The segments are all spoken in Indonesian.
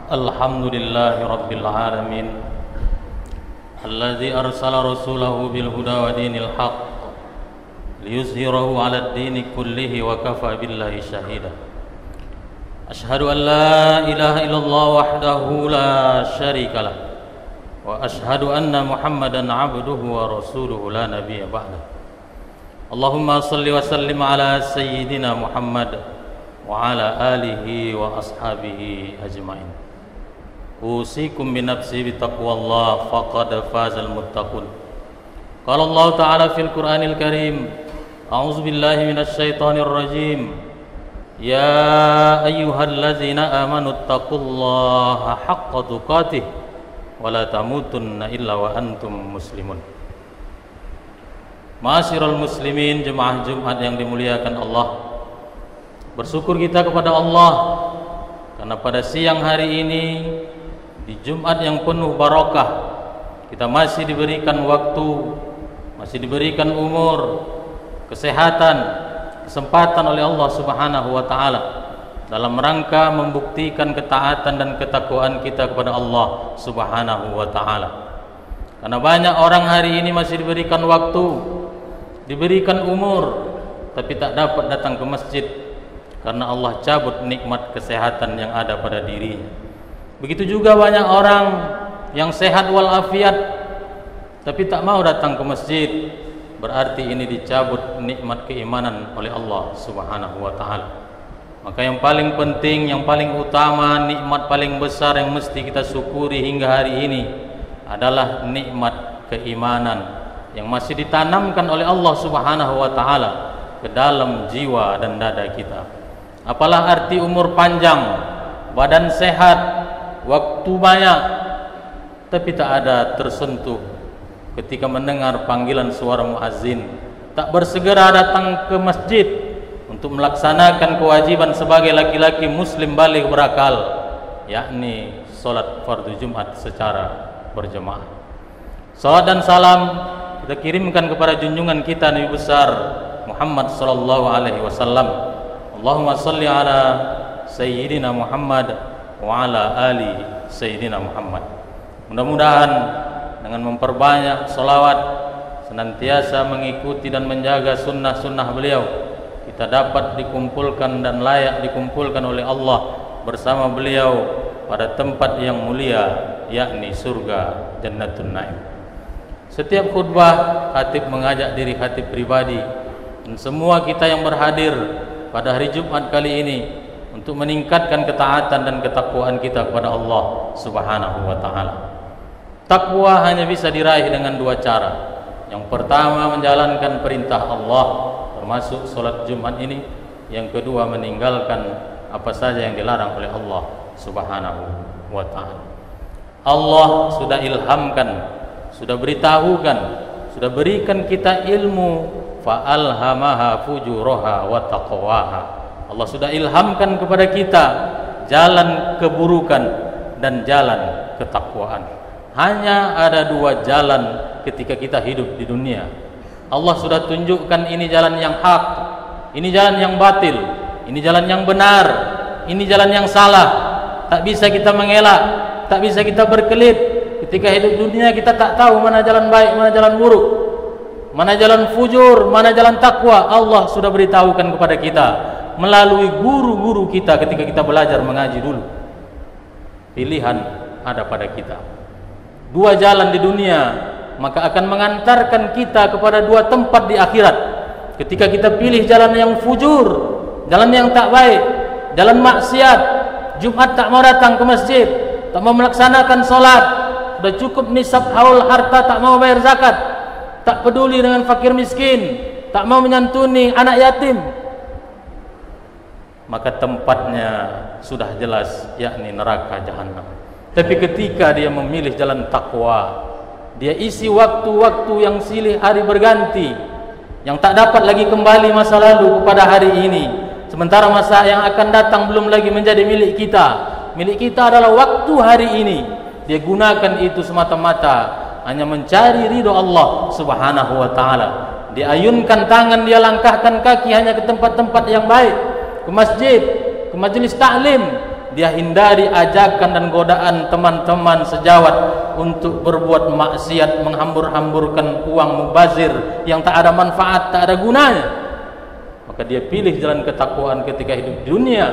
Alhamdulillahi Rabbil Alamin Alladzi arsala rasulahu bil huda wa dinil haqq liyuzhirahu 'alad dini kullihi wa kafa billahi shahida. Ashhadu an la ilaha illallah wahdahu la syarika lah wa ashhadu anna Muhammadan 'abduhu wa rasuluhu la nabiyya ba'dah. Allahumma salli wa sallim ala sayyidina Muhammad wa ala alihi wa ashabihi ajma'in. Usikum binafsi bitaqwallah faqad fazal muttaqun. Qala Allah Ta'ala fil Qur'anil Karim, a'udzu billahi minasy syaithanir rajim. Ya ayyuhallazina amanu taqullaha haqqa tuqatih wa la tamutunna illa wa antum muslimun. Ma'asyiral muslimin, jemaah Jumat yang dimuliakan Allah. Bersyukur kita kepada Allah karena pada siang hari ini di Jumat yang penuh barakah, kita masih diberikan waktu, masih diberikan umur, kesehatan, kesempatan oleh Allah Subhanahu wa Ta'ala dalam rangka membuktikan ketaatan dan ketakwaan kita kepada Allah Subhanahu wa Ta'ala. Karena banyak orang hari ini masih diberikan waktu, diberikan umur, tapi tak dapat datang ke masjid karena Allah cabut nikmat kesehatan yang ada pada dirinya. Begitu juga banyak orang yang sehat walafiat tapi tak mau datang ke masjid, berarti ini dicabut nikmat keimanan oleh Allah Subhanahu wa Ta'ala. Maka yang paling penting, yang paling utama, nikmat paling besar yang mesti kita syukuri hingga hari ini adalah nikmat keimanan yang masih ditanamkan oleh Allah Subhanahu wa Ta'ala ke dalam jiwa dan dada kita. Apalah arti umur panjang, badan sehat, waktu banyak, tapi tak ada tersentuh ketika mendengar panggilan suara muazzin, tak bersegera datang ke masjid untuk melaksanakan kewajiban sebagai laki-laki muslim baligh berakal, yakni salat fardu Jumat secara berjemaah. Salawat dan salam kita kirimkan kepada junjungan kita Nabi besar Muhammad sallallahu alaihi wasallam. Allahumma shalli ala sayyidina Muhammad wa ala ali sayyidina Muhammad. Mudah-mudahan dengan memperbanyak salawat, senantiasa mengikuti dan menjaga sunnah-sunnah beliau, kita dapat dikumpulkan dan layak dikumpulkan oleh Allah bersama beliau pada tempat yang mulia, yakni surga Jannatun Naim. Setiap khutbah khatib mengajak diri khatib pribadi dan semua kita yang berhadir pada hari Jumat kali ini untuk meningkatkan ketaatan dan ketakwaan kita kepada Allah Subhanahu wa Ta'ala. Takwa hanya bisa diraih dengan dua cara. Yang pertama, menjalankan perintah Allah termasuk salat Jumat ini. Yang kedua, meninggalkan apa saja yang dilarang oleh Allah Subhanahu wa Ta'ala. Allah sudah ilhamkan, sudah beritahukan, sudah berikan kita ilmu, fa'alhamaha fujuraha wa taqwaha. Allah sudah ilhamkan kepada kita jalan keburukan dan jalan ketakwaan. Hanya ada dua jalan ketika kita hidup di dunia. Allah sudah tunjukkan ini jalan yang hak, ini jalan yang batil, ini jalan yang benar, ini jalan yang salah. Tak bisa kita mengelak, tak bisa kita berkelit. Ketika hidup dunia kita tak tahu mana jalan baik, mana jalan buruk, mana jalan fujur, mana jalan takwa. Allah sudah beritahukan kepada kita melalui guru-guru kita ketika kita belajar mengaji dulu. Pilihan ada pada kita. Dua jalan di dunia, maka akan mengantarkan kita kepada dua tempat di akhirat. Ketika kita pilih jalan yang fujur, jalan yang tak baik, jalan maksiat, Jumat tak mau datang ke masjid, tak mau melaksanakan solat, sudah cukup nisab haul harta, tak mau bayar zakat, tak peduli dengan fakir miskin, tak mau menyantuni anak yatim, maka tempatnya sudah jelas, yakni neraka jahanam. Tapi ketika dia memilih jalan takwa, dia isi waktu-waktu yang silih hari berganti, yang tak dapat lagi kembali masa lalu kepada hari ini, sementara masa yang akan datang belum lagi menjadi milik kita. Milik kita adalah waktu hari ini. Dia gunakan itu semata-mata hanya mencari ridho Allah Subhanahu wa Ta'ala. Dia ayunkan tangan, dia langkahkan kaki hanya ke tempat-tempat yang baik, ke masjid, ke majelis taklim, dia hindari ajakan dan godaan teman-teman sejawat untuk berbuat maksiat, menghambur-hamburkan uang mubazir yang tak ada manfaat, tak ada gunanya. Maka dia pilih jalan ketakwaan ketika hidup di dunia.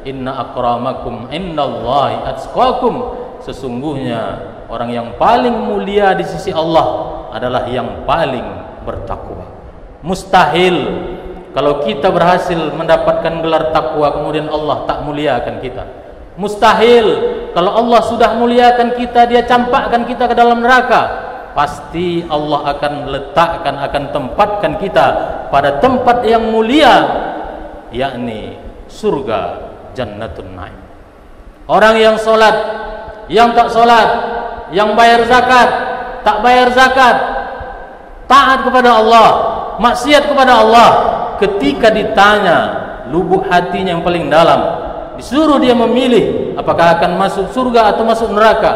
Inna akramakum indallahi atqakum. Sesungguhnya orang yang paling mulia di sisi Allah adalah yang paling bertakwa. Mustahil kalau kita berhasil mendapatkan gelar takwa kemudian Allah tak muliakan kita. Mustahil kalau Allah sudah muliakan kita, dia campakkan kita ke dalam neraka. Pasti Allah akan letakkan, akan tempatkan kita pada tempat yang mulia, yakni surga Jannatun Naim. Orang yang solat, yang tak solat, yang bayar zakat, tak bayar zakat, taat kepada Allah, maksiat kepada Allah, ketika ditanya lubuk hatinya yang paling dalam, disuruh dia memilih apakah akan masuk surga atau masuk neraka,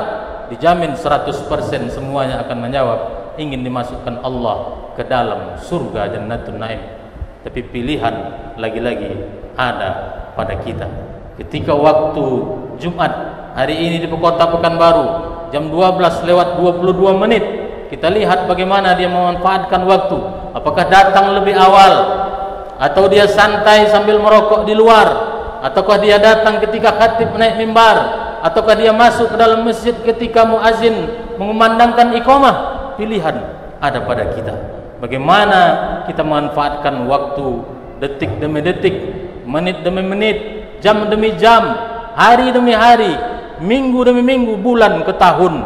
dijamin 100% semuanya akan menjawab ingin dimasukkan Allah ke dalam surga Jannatun Naim. Tapi pilihan lagi-lagi ada pada kita. Ketika waktu Jumat hari ini di kota Pekanbaru jam 12:22 menit, kita lihat bagaimana dia memanfaatkan waktu. Apakah datang lebih awal, atau dia santai sambil merokok di luar, ataukah dia datang ketika khatib naik mimbar, ataukah dia masuk ke dalam masjid ketika muazin mengumandangkan iqamah. Pilihan ada pada kita. Bagaimana kita memanfaatkan waktu, detik demi detik, menit demi menit, jam demi jam, hari demi hari, minggu demi minggu, bulan ke tahun.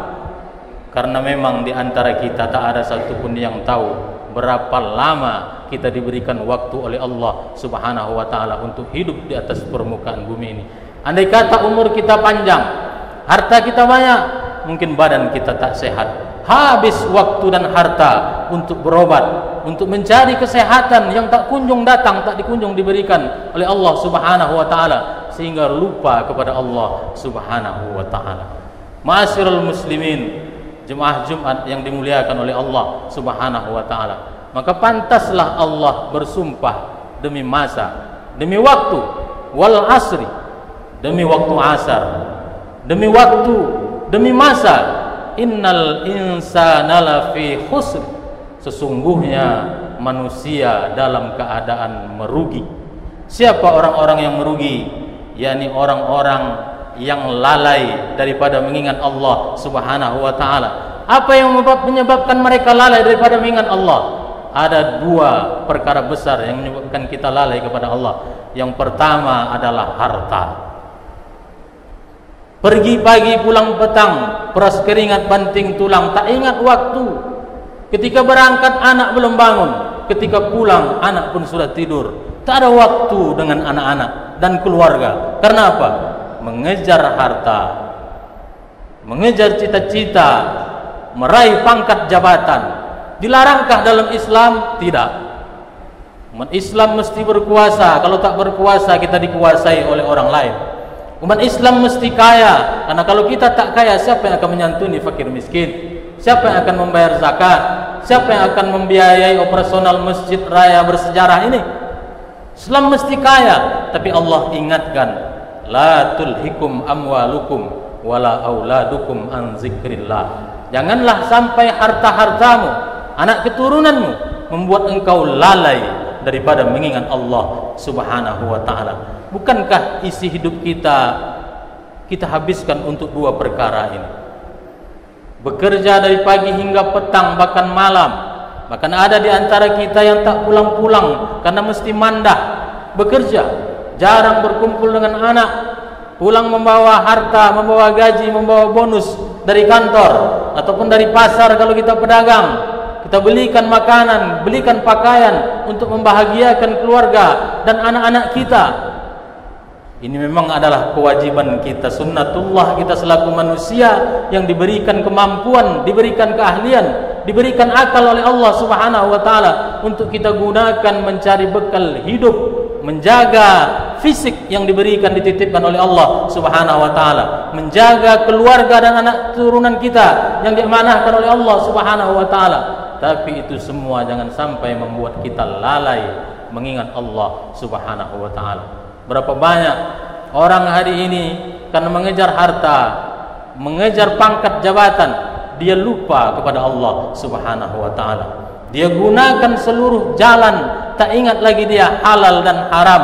Karena memang di antara kita tak ada satupun yang tahu berapa lama kita diberikan waktu oleh Allah Subhanahu wa taala untuk hidup di atas permukaan bumi ini. Andai kata umur kita panjang, harta kita banyak, mungkin badan kita tak sehat. Habis waktu dan harta untuk berobat, untuk mencari kesehatan yang tak kunjung datang, tak dikunjung diberikan oleh Allah Subhanahu wa taala, sehingga lupa kepada Allah Subhanahu wa taala. Ma'asyiral muslimin, jemaah Jumat yang dimuliakan oleh Allah Subhanahu wa taala, maka pantaslah Allah bersumpah demi masa, demi waktu, wal asri, demi waktu asar, demi waktu, demi masa. Innal insana lafi khusr. Sesungguhnya manusia dalam keadaan merugi. Siapa orang-orang yang merugi? yakni orang-orang yang lalai daripada mengingat Allah Subhanahu wa taala. Apa yang menyebabkan mereka lalai daripada mengingat Allah? Ada dua perkara besar yang menyebabkan kita lalai kepada Allah. Yang pertama adalah harta. Pergi pagi pulang petang, peras keringat banting tulang, tak ingat waktu. Ketika berangkat anak belum bangun, ketika pulang anak pun sudah tidur. Tak ada waktu dengan anak-anak dan keluarga. Karena apa? Mengejar harta, mengejar cita-cita, meraih pangkat jabatan. Dilarangkah dalam Islam? Tidak. Umat Islam mesti berkuasa. Kalau tak berkuasa, kita dikuasai oleh orang lain. Umat Islam mesti kaya, karena kalau kita tak kaya, siapa yang akan menyantuni fakir miskin? Siapa yang akan membayar zakat? Siapa yang akan membiayai operasional masjid raya bersejarah ini? Islam mesti kaya, tapi Allah ingatkan, la tulhikum amwalukum wala auladukum an zikrillah. Janganlah sampai harta-hartamu, anak keturunanmu membuat engkau lalai daripada mengingat Allah Subhanahu wa taala. Bukankah isi hidup kita habiskan untuk dua perkara ini? Bekerja dari pagi hingga petang, bahkan malam. Bahkan ada di antara kita yang tak pulang-pulang karena mesti mandah bekerja, jarang berkumpul dengan anak, pulang membawa harta, membawa gaji, membawa bonus dari kantor ataupun dari pasar. Kalau kita pedagang, kita belikan makanan, belikan pakaian untuk membahagiakan keluarga dan anak-anak kita. Ini memang adalah kewajiban kita, sunnatullah kita selaku manusia yang diberikan kemampuan, diberikan keahlian, diberikan akal oleh Allah Subhanahu wa taala untuk kita gunakan mencari bekal hidup, menjaga fisik yang diberikan, dititipkan oleh Allah Subhanahu wa taala, menjaga keluarga dan anak turunan kita yang diamanahkan oleh Allah Subhanahu wa taala. Tapi itu semua jangan sampai membuat kita lalai mengingat Allah Subhanahu wa taala. Berapa banyak orang hari ini karena mengejar harta, mengejar pangkat jabatan, dia lupa kepada Allah Subhanahu wa taala. Dia gunakan seluruh jalan, tak ingat lagi dia halal dan haram.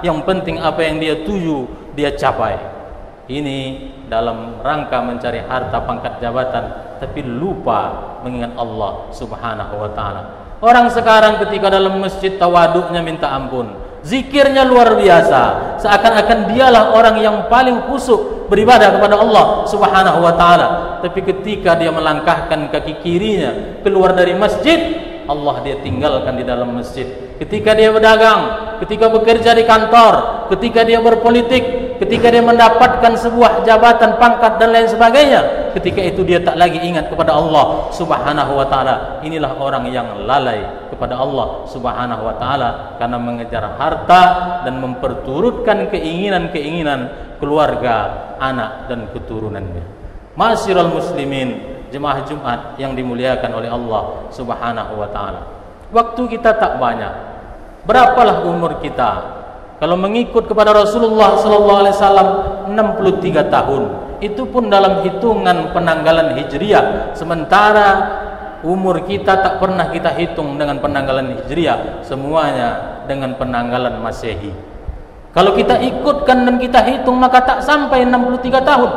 Yang penting apa yang dia tuju dia capai. Ini dalam rangka mencari harta, pangkat, jabatan, tapi lupa mengingat Allah Subhanahu wa taala. Orang sekarang ketika dalam masjid tawaduknya minta ampun, zikirnya luar biasa, seakan-akan dialah orang yang paling khusyuk beribadah kepada Allah Subhanahu wa taala. Tapi ketika dia melangkahkan kaki kirinya keluar dari masjid, Allah dia tinggalkan di dalam masjid. Ketika dia berdagang, ketika bekerja di kantor, ketika dia berpolitik, ketika dia mendapatkan sebuah jabatan, pangkat dan lain sebagainya, ketika itu dia tak lagi ingat kepada Allah Subhanahu wa taala. Inilah orang yang lalai kepada Allah Subhanahu wa taala karena mengejar harta dan memperturutkan keinginan-keinginan keluarga, anak dan keturunannya. Ma'asyiral muslimin, jemaah Jumat yang dimuliakan oleh Allah Subhanahu wa taala. Waktu kita tak banyak. Berapalah umur kita? Kalau mengikut kepada Rasulullah sallallahu alaihi wasallam 63 tahun. Itu pun dalam hitungan penanggalan Hijriah. Sementara umur kita tak pernah kita hitung dengan penanggalan Hijriah, semuanya dengan penanggalan Masehi. Kalau kita ikutkan dan kita hitung maka tak sampai 63 tahun.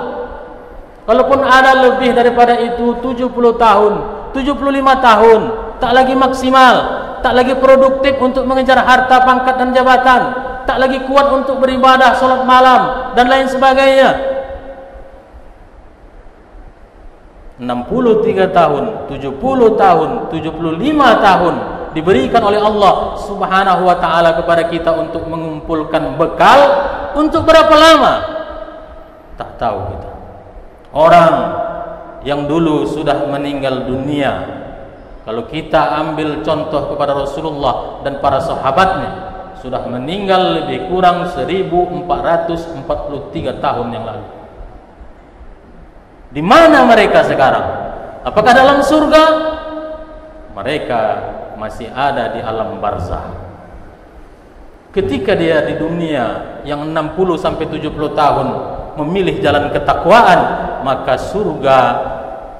Kalaupun ada lebih daripada itu, 70 tahun, 75 tahun, tak lagi maksimal, tak lagi produktif untuk mengejar harta, pangkat dan jabatan, tak lagi kuat untuk beribadah, salat malam dan lain sebagainya. 63 tahun, 70 tahun, 75 tahun diberikan oleh Allah Subhanahu wa taala kepada kita untuk mengumpulkan bekal untuk berapa lama? Tak tahu kita. Orang yang dulu sudah meninggal dunia, kalau kita ambil contoh kepada Rasulullah dan para sahabatnya, sudah meninggal lebih kurang 1443 tahun yang lalu. Di mana mereka sekarang? Apakah dalam surga? Mereka masih ada di alam barzah. Ketika dia di dunia yang 60 sampai 70 tahun memilih jalan ketakwaan, maka surga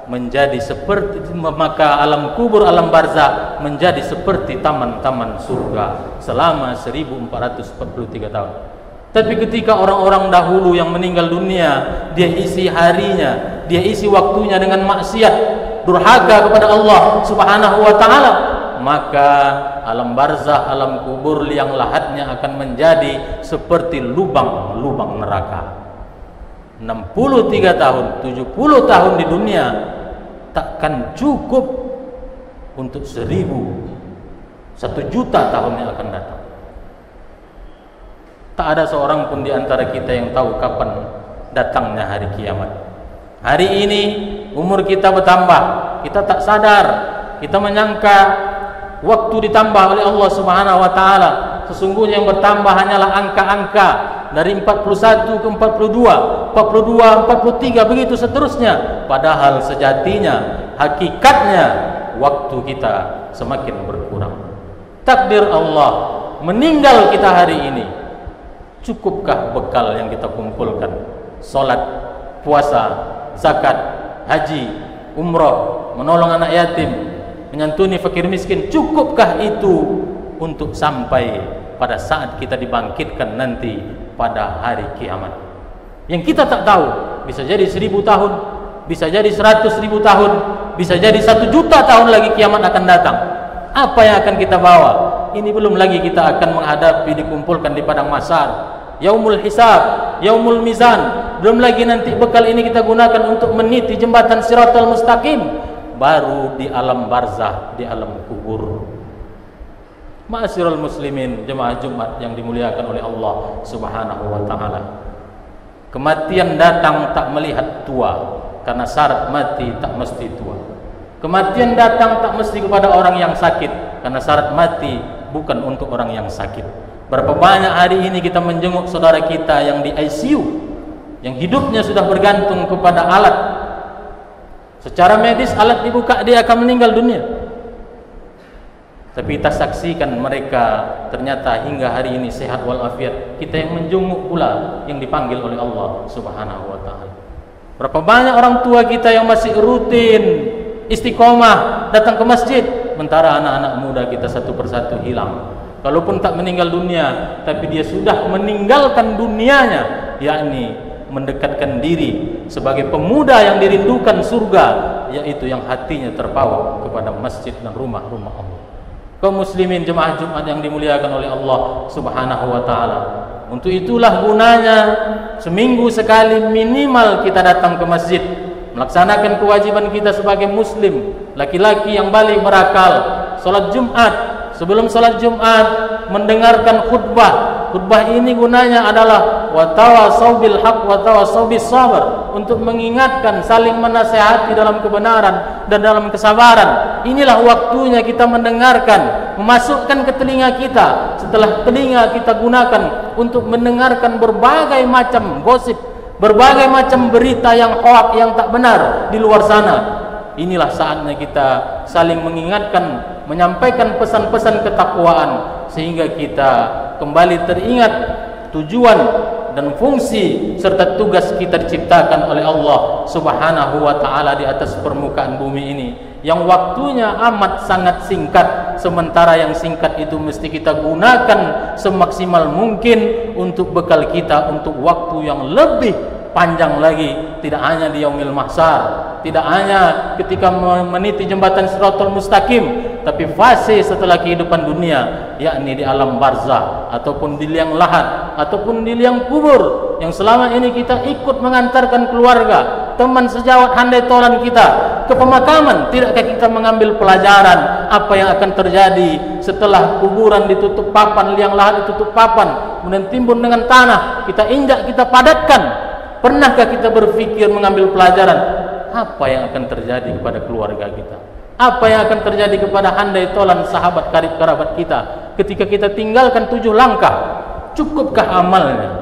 menjadi seperti, maka alam kubur, alam barzah menjadi seperti taman-taman surga selama 1443 tahun. Tapi ketika orang-orang dahulu yang meninggal dunia, dia isi harinya, dia isi waktunya dengan maksiat, durhaka kepada Allah Subhanahu wa taala, maka alam barzah, alam kubur yang lahatnya akan menjadi seperti lubang-lubang neraka. 63 tahun, 70 tahun di dunia takkan cukup untuk 1 juta tahun yang akan datang. Tak ada seorang pun di antara kita yang tahu kapan datangnya hari kiamat. Hari ini umur kita bertambah, kita tak sadar, kita menyangka waktu ditambah oleh Allah Subhanahu wa taala. Sesungguhnya yang bertambah hanyalah angka-angka dari 41 ke 42, 42, 43 begitu seterusnya. Padahal sejatinya, hakikatnya waktu kita semakin berkurang. Takdir Allah meninggal kita hari ini. Cukupkah bekal yang kita kumpulkan? Salat, puasa, zakat, haji, umrah, menolong anak yatim, menyantuni fakir miskin, cukupkah itu untuk sampai pada saat kita dibangkitkan nanti pada hari kiamat? Yang kita tak tahu, bisa jadi 1000 tahun, bisa jadi 100.000 tahun, bisa jadi 1 juta tahun lagi kiamat akan datang. Apa yang akan kita bawa? Ini belum lagi kita akan menghadapi, dikumpulkan di padang mahsyar, yaumul hisab, yaumul mizan. Belum lagi nanti bekal ini kita gunakan untuk meniti jembatan Shiratal Mustaqim. Baru di alam barzah, di alam kubur. Ma'asyiral muslimin, jemaah Jumat yang dimuliakan oleh Allah Subhanahu wa taala. Kematian datang tak melihat tua, karena syarat mati tak mesti tua. Kematian datang tak mesti kepada orang yang sakit, karena syarat mati bukan untuk orang yang sakit. Berapa banyak hari ini kita menjenguk saudara kita yang di ICU, yang hidupnya sudah bergantung kepada alat. Secara medis alat dibuka dia akan meninggal dunia. Tapi kita saksikan mereka ternyata hingga hari ini sehat walafiat. Kita yang menjenguk pula yang dipanggil oleh Allah Subhanahu wa taala. Berapa banyak orang tua kita yang masih rutin istiqomah datang ke masjid, sementara anak-anak muda kita satu persatu hilang. Kalaupun tak meninggal dunia, tapi dia sudah meninggalkan dunianya, yakni mendekatkan diri sebagai pemuda yang dirindukan surga, yaitu yang hatinya terpaut kepada masjid dan rumah-rumah Allah. Kaum muslimin jemaah Jumat yang dimuliakan oleh Allah Subhanahu wa taala. Untuk itulah gunanya seminggu sekali minimal kita datang ke masjid, melaksanakan kewajiban kita sebagai muslim, laki-laki yang balik berakal, salat Jumat, sebelum salat Jumat mendengarkan khutbah. Khutbah ini gunanya adalah wa tawasau bil haq wa tawasau bis sabr, untuk mengingatkan, saling menasihati dalam kebenaran dan dalam kesabaran. Inilah waktunya kita mendengarkan, memasukkan ke telinga kita. Setelah telinga kita gunakan untuk mendengarkan berbagai macam gosip, berbagai macam berita yang hoak, yang tak benar di luar sana. Inilah saatnya kita saling mengingatkan, menyampaikan pesan-pesan ketakwaan, sehingga kita kembali teringat tujuan dan fungsi serta tugas kita diciptakan oleh Allah Subhanahu wa taala di atas permukaan bumi ini, yang waktunya amat sangat singkat. Sementara yang singkat itu mesti kita gunakan semaksimal mungkin untuk bekal kita untuk waktu yang lebih panjang lagi, tidak hanya di yaumil mahsyar, tidak hanya ketika meniti jembatan Shiratal Mustaqim, tapi fase setelah kehidupan dunia, yakni di alam barzah ataupun di liang lahat ataupun di liang kubur, yang selama ini kita ikut mengantarkan keluarga, teman sejawat, handai tolan kita ke pemakaman. Tidakkah kita mengambil pelajaran apa yang akan terjadi setelah kuburan ditutup papan, liang lahat ditutup papan, kemudian timbun dengan tanah, kita injak, kita padatkan? Pernahkah kita berpikir mengambil pelajaran apa yang akan terjadi kepada keluarga kita? Apa yang akan terjadi kepada handai tolan sahabat karib kerabat kita ketika kita tinggalkan 7 langkah? Cukupkah amalnya?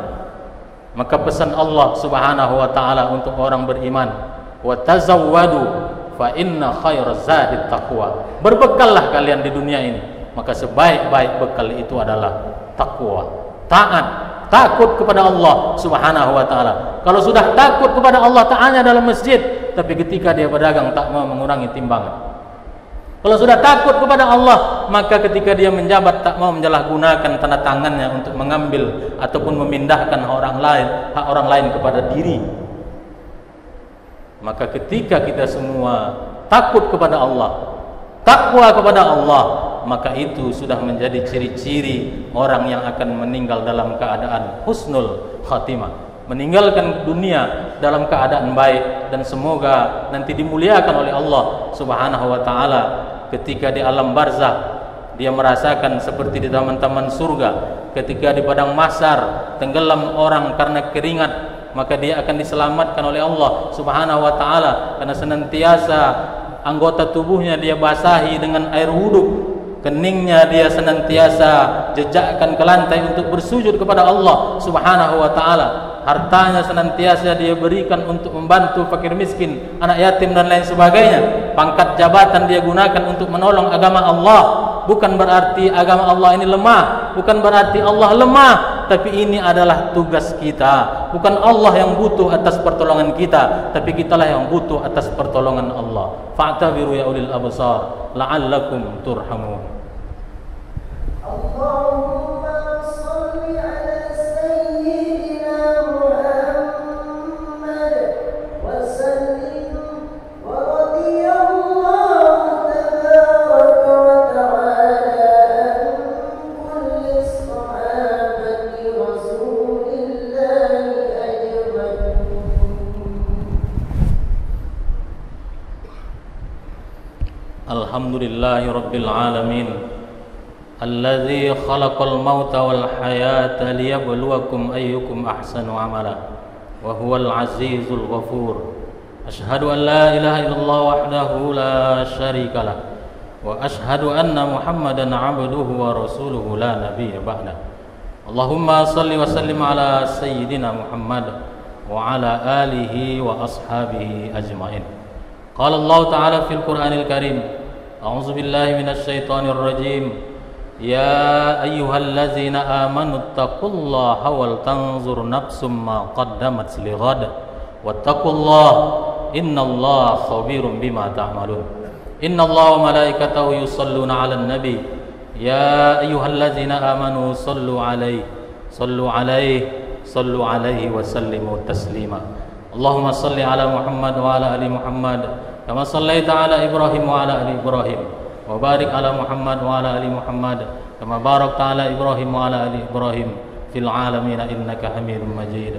Maka pesan Allah Subhanahu wa taala untuk orang beriman, wa tazawwadu fa inna khairaz zadit taqwa. Berbekallah kalian di dunia ini, maka sebaik-baik bekal itu adalah takwa, taat, takut kepada Allah Subhanahu wa taala. Kalau sudah takut kepada Allah Ta'ala dalam masjid, tapi ketika dia berdagang tak mau mengurangi timbangan. Kalau sudah takut kepada Allah, maka ketika dia menjabat tak mau menjalahgunakan tanda tangannya untuk mengambil ataupun memindahkan hak orang lain kepada diri. Maka ketika kita semua takut kepada Allah, takwa kepada Allah, maka itu sudah menjadi ciri-ciri orang yang akan meninggal dalam keadaan husnul khatimah, meninggalkan dunia dalam keadaan baik, dan semoga nanti dimuliakan oleh Allah Subhanahu wa taala ketika di alam barzah dia merasakan seperti di taman-taman surga. Ketika di padang mahsyar tenggelam orang karena keringat, maka dia akan diselamatkan oleh Allah Subhanahu wa taala karena senantiasa anggota tubuhnya dia basahi dengan air wudhu, keningnya dia senantiasa jejakkan ke lantai untuk bersujud kepada Allah Subhanahu wa taala, hartanya senantiasa dia berikan untuk membantu fakir miskin, anak yatim dan lain sebagainya, pangkat jabatan dia gunakan untuk menolong agama Allah. Bukan berarti agama Allah ini lemah, bukan berarti Allah lemah, tapi ini adalah tugas kita. Bukan Allah yang butuh atas pertolongan kita, tapi kitalah yang butuh atas pertolongan Allah. Fa'tabiru ya ulil absar la'allakum turhamun. Allahumma shalli ala sayyidina Muhammad wa sallim wa radiyallahu tabaraka wa ta'ala an kulli sahabati rasulillahi ajma'in. Alhamdulillahi rabbil alamin, alladzi khalaqal mauta wal hayata liyabluwakum ayyukum ahsanu amala wa huwal azizul ghafur. Asyhadu an la ilaha illallah wahdahu la syarika lah wa asyhadu anna Muhammadan abduhu wa rasuluhu la nabiyya ba'da. Allahumma shalli wa sallim ala sayyidina Muhammad wa ala alihi wa ashabihi ajma'in. Qala Allah ta'ala fil Qur'anil Karim, أعوذ بالله من الشيطان الرجيم يا أيها الذين آمنوا اتقوا الله ولتنظر نفس ما قدمت لغد واتقوا الله إن الله خبير بما تعملون إن الله وملائكته يصلون على النبي يا أيها الذين آمنوا صلوا عليه وسلموا تسليما اللهم صل على محمد وعلى آل محمد كما صليت على إبراهيم وعلى آل إبراهيم وبارك على محمد وعلى آل محمد كما باركت على إبراهيم وعلى آل إبراهيم في العالمين إنك حميد مجيد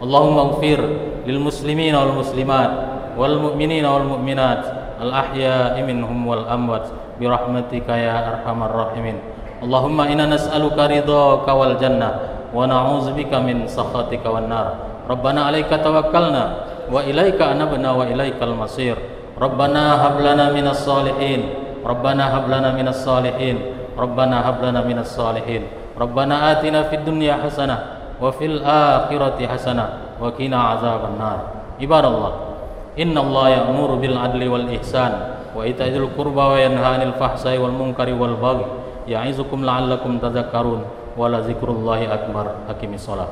اللهم اغفر للمسلمين والمسلمات والمؤمنين والمؤمنات الأحياء منهم والأموات برحمتك يا أرحم الراحمين اللهم إنا نسألك رضاك والجنة ونعوذ بك من سخطك والنار ربنا عليك توكلنا وإليك أنبنا وإليك المصير ربنا هب لنا من الصالحين ربنا هب لنا من الصالحين ربنا هب لنا من الصالحين ربنا آتنا في الدنيا حسنة وفي الآخرة حسنة وقنا عذاب النار عباد الله إن الله يأمر بالعدل والإحسان وإيتاء ذي القربى وينهى عن الفحشاء والمنكر والبغي يعظكم لعلكم تذكرون ولذكر الله أكبر أقم الصلاة